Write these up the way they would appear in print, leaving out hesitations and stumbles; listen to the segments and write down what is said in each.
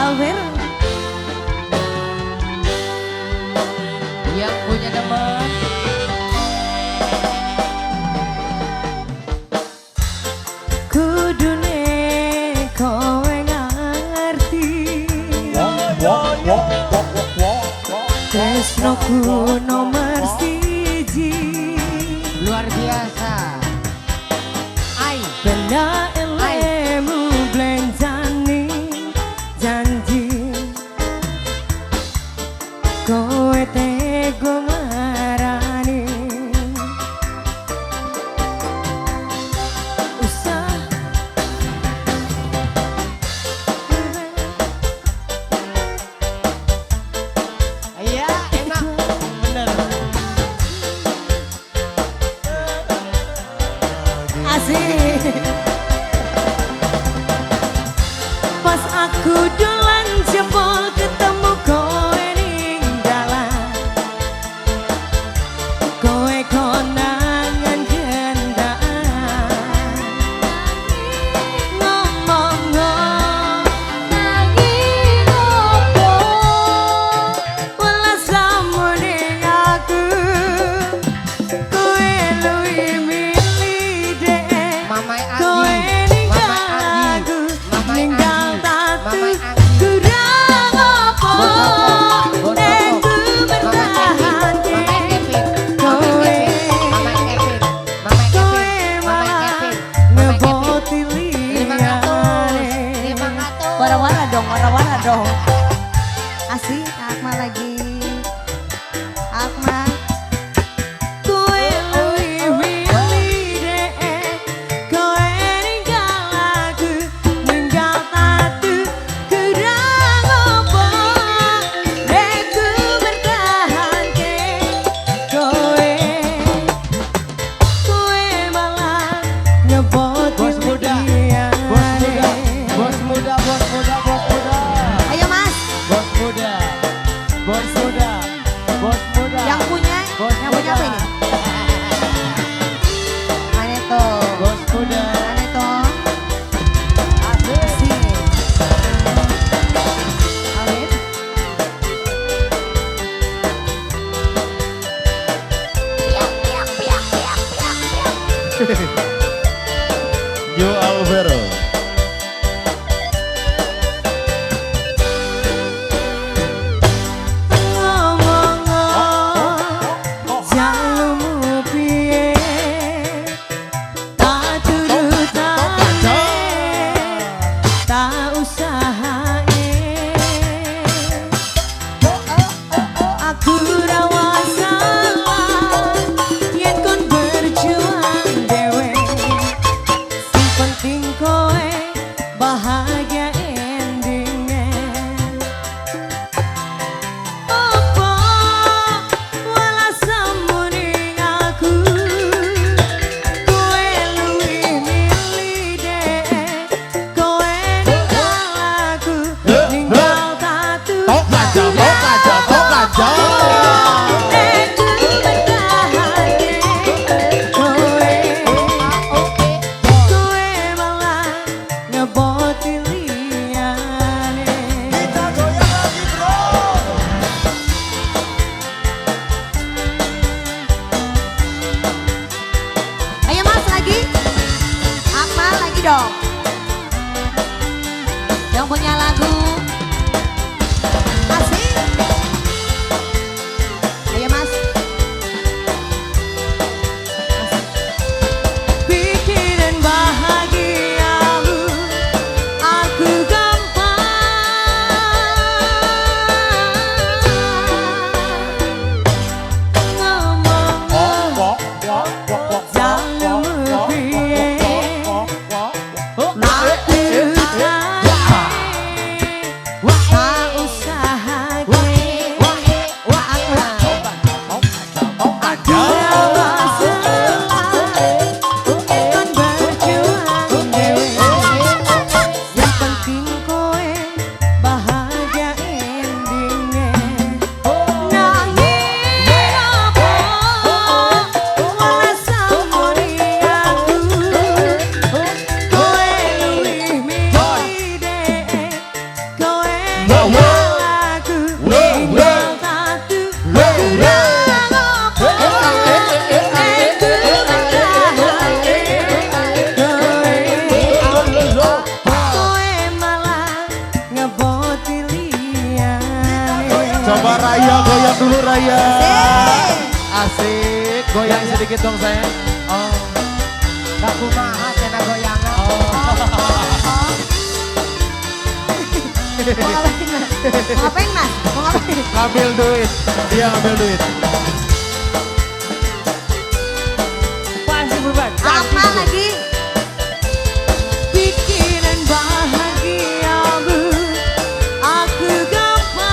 Alvero. Yang punya teman. Kudune kowe ngerti tresnoku nomor siji. Luar biasa. Ai. Benda elemu blenjani janji kowe tego marani usah Iya, enak. Bener. asik. Pas aku dolan jebol ketemu kowe ning dalan, kowe konangan gendaan ngomong nanging opo welas ning aku kowe luwih milih dek Mamai kowe Agi. ninggal Mamai Agi. aku Mamai ninggal Agi. tatu Mamai Agi. kurang opo Bos nek Opo. ku bertahan Mamai Kevin. kowe Mamai Kevin. Mamai kowe Kevin. Mamai malah Kevin. Mamai Kevin. ngeboti Terima kasih. liyane. Terima kasih. Wara-wara dong asik Akmal lagi Akmal kowe luwih milih dek kowe ninggal aku ninggal tatu kurang opo nek ku bertahan ke kowe malah ngeboti Bos muda. liyane. Bos muda. Bos muda. Bos muda. Bos muda. Ayo mas Bos muda. Bos muda. Bos muda. yang punya Bos apa muda. ini mana tuh Bos muda. mana tuh Asik. sini Alif Yo Alvaro. ngomong jalumu piye tak turutane tak usahae aku rawa salah yen kon berjuang dewe sing penting kowe bahagia endingnya. Apa walasanmu ning aku kowe luwih milih dek kowe ninggal aku ninggal tatu Tok aja, tok aja, tok aja. nek ku bertahan kowe malah ngeboti liyane. Kita goyang lagi, bro. Ayo mas lagi Akmal lagi dong yang punya lagu asik ayo mas pikiran bahagiamu aku gampang ngomong Wok, wok, wok, wok, jalumu wok, piye wok, wok, wok. tak turutane dulu Raya. Asik. Asik. Goyang sedikit dong sayang. Oh. Gak kumaha cina goyangan. Mau ngapain mas? Mau ngapain mas? Mau ngapain? Ngambil duit. Dia ngambil duit. Pasti beban. Apa lagi? Pikiran bahagiamu aku gapai.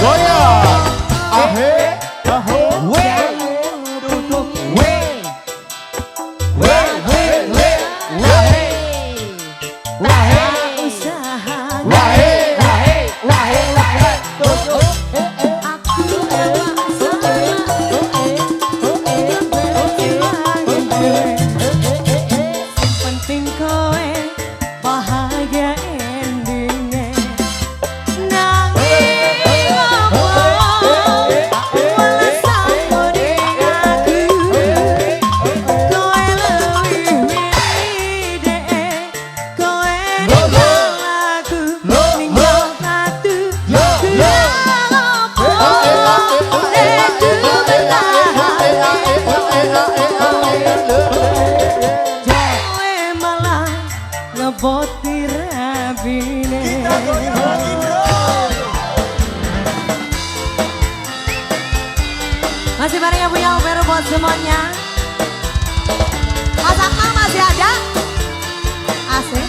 Goyang. Ahe. Aho. Duduk. Penting kowe bahagia endingnya. Nanging apa walau samuding aku, kowe lebih milih deh. Kowe ninggal aku, ninggal satu. Ngeboti rabine. Kita goyang lagi bro. Masih bareng yang punya Overo buat semuanya. Mas Akmal masih ada? Asik.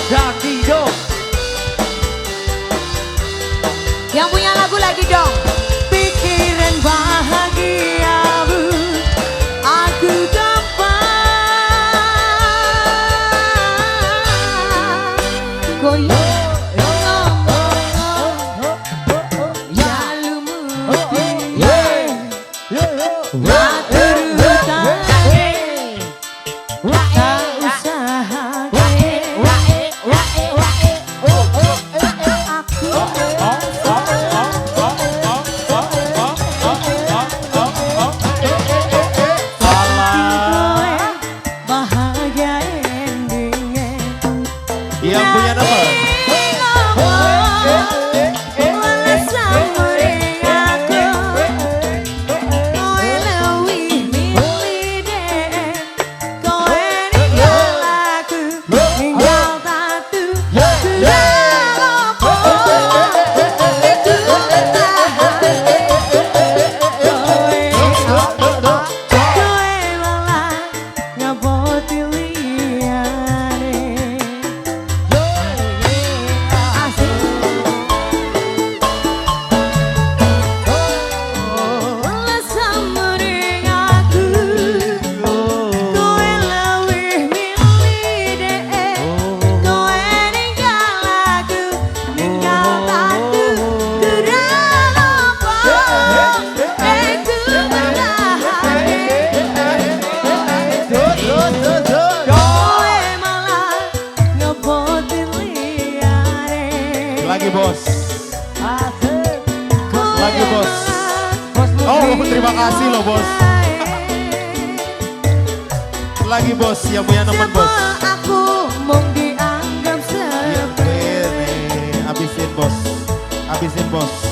Jadi dong. Yang punya lagu lagi dong. Pikiran bahagiamu aku gapai. Goyang. Ya lumuti. Matur hutangnya. Tak usah aku. Bahagia endingnya. Yang punya nomor. Lagi bos. Lagi bos. Oh terima kasih loh bos. Lagi bos yang punya nomor bos. Aku mau dianggap seperti. Habisin bos. Habisin bos.